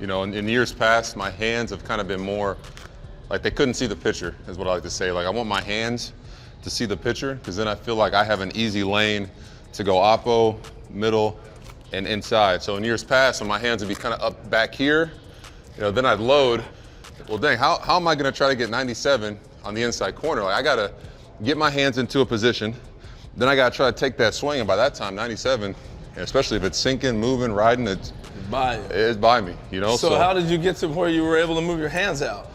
You know, in years past, my hands have kind of been more, like they couldn't see the picture, is what I like to say. Like I want my hands to see the picture, because then I feel like I have an easy lane to go oppo, middle, and inside. So in years past, when my hands would be kind of up back here, you know, then I'd load. Well, dang, how am I gonna try to get 97 on the inside corner? Like I gotta get my hands into a position, then I gotta try to take that swing, and by that time, 97, especially if it's sinking, moving, riding, it's by me, you know? So how did you get to where you were able to move your hands out?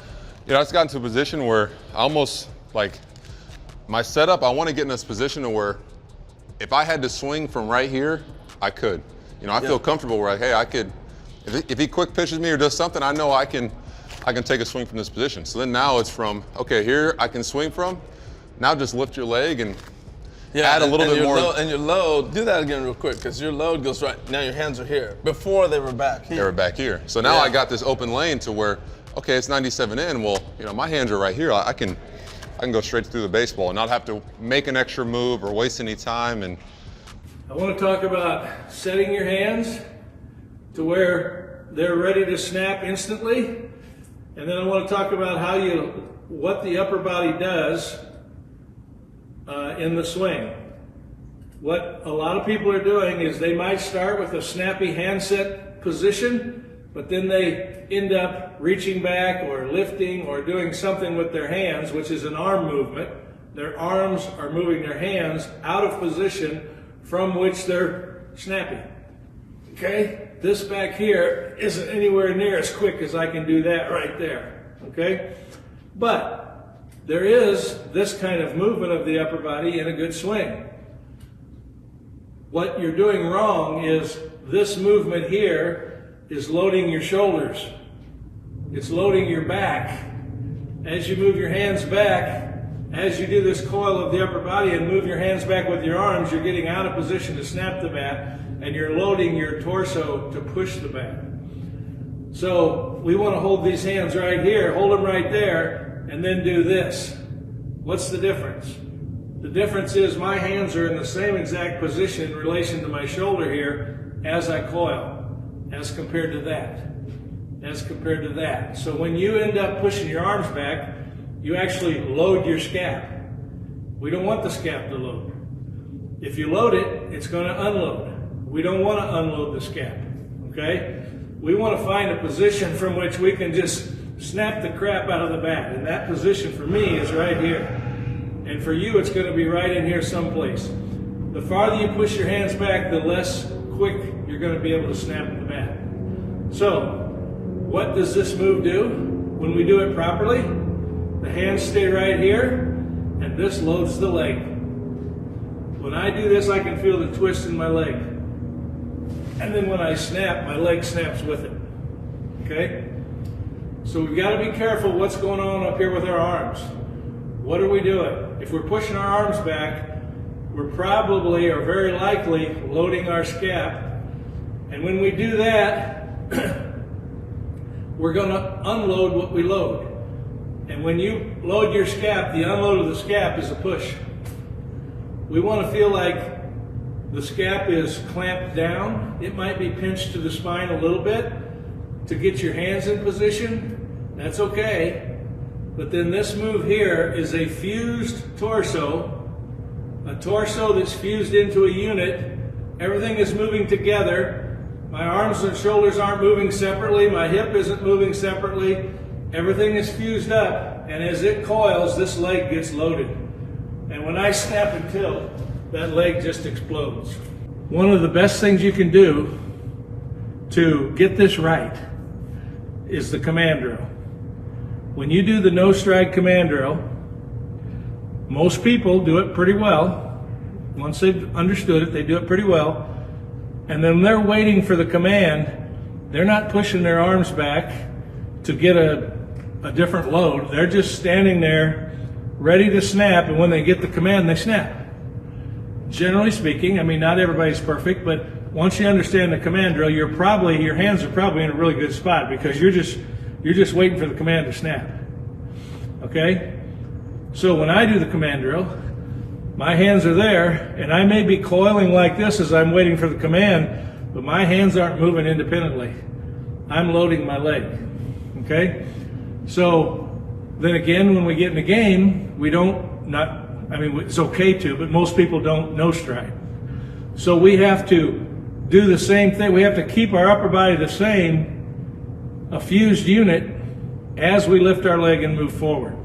You know, I just got into a position where I almost, like, my setup, I want to get in this position where if I had to swing from right here, I could. You know, I feel comfortable where, like, hey, I could, if he quick pitches me or does something, I know I can take a swing from this position. So then now it's from, okay, here I can swing from, now just lift your leg and add a little bit more. And your load, do that again real quick, because your load goes right, now your hands are here. Before they were back here. They were back here. So now I got this open lane to where, okay, it's 97 in, well, you know, my hands are right here. I can go straight through the baseball and not have to make an extra move or waste any time. And I want to talk about setting your hands to where they're ready to snap instantly. And then I want to talk about what the upper body does in the swing. What a lot of people are doing is they might start with a snappy handset position, but then they end up reaching back or lifting or doing something with their hands, which is an arm movement. Their arms are moving their hands out of position from which they're snapping. Okay? This back here isn't anywhere near as quick as I can do that right there. Okay? But there is this kind of movement of the upper body in a good swing. What you're doing wrong is this movement here is loading your shoulders. It's loading your back. As you move your hands back, as you do this coil of the upper body and move your hands back with your arms, you're getting out of position to snap the bat, and you're loading your torso to push the bat. So we want to hold these hands right here, hold them right there, and then do this. What's the difference? The difference is my hands are in the same exact position in relation to my shoulder here as I coil, as compared to that. So when you end up pushing your arms back, you actually load your scap. We don't want the scap to load. If you load it, it's going to unload. We don't want to unload the scap, okay? We want to find a position from which we can just snap the crap out of the bat. And that position for me is right here. And for you, it's going to be right in here someplace. The farther you push your hands back, the less quick you're going to be able to snap the bat. So, what does this move do? When we do it properly, the hands stay right here, and this loads the leg. When I do this, I can feel the twist in my leg. And then when I snap, my leg snaps with it. Okay? So we've got to be careful what's going on up here with our arms. What are we doing? If we're pushing our arms back, we're probably or very likely loading our scap. And when we do that, we're going to unload what we load. And when you load your scap, the unload of the scap is a push. We want to feel like the scap is clamped down. It might be pinched to the spine a little bit to get your hands in position. That's okay. But then this move here is a fused torso, a torso that's fused into a unit. Everything is moving together. My arms and shoulders aren't moving separately. My hip isn't moving separately. Everything is fused up. And as it coils, this leg gets loaded. And when I snap and tilt, that leg just explodes. One of the best things you can do to get this right is the command drill. When you do the no strike command drill, most people do it pretty well. Once they've understood it, they do it pretty well. And then they're waiting for the command. They're not pushing their arms back to get a different load. They're just standing there ready to snap, and when they get the command, they snap. Generally speaking, I mean, not everybody's perfect, but once you understand the command drill, your hands are probably in a really good spot, because you're just waiting for the command to snap. Okay? So when I do the command drill, my hands are there, and I may be coiling like this as I'm waiting for the command, but my hands aren't moving independently. I'm loading my leg, okay? So then again, when we get in the game, we don't, it's okay to, but most people don't no stride. So we have to do the same thing. We have to keep our upper body the same, a fused unit, as we lift our leg and move forward.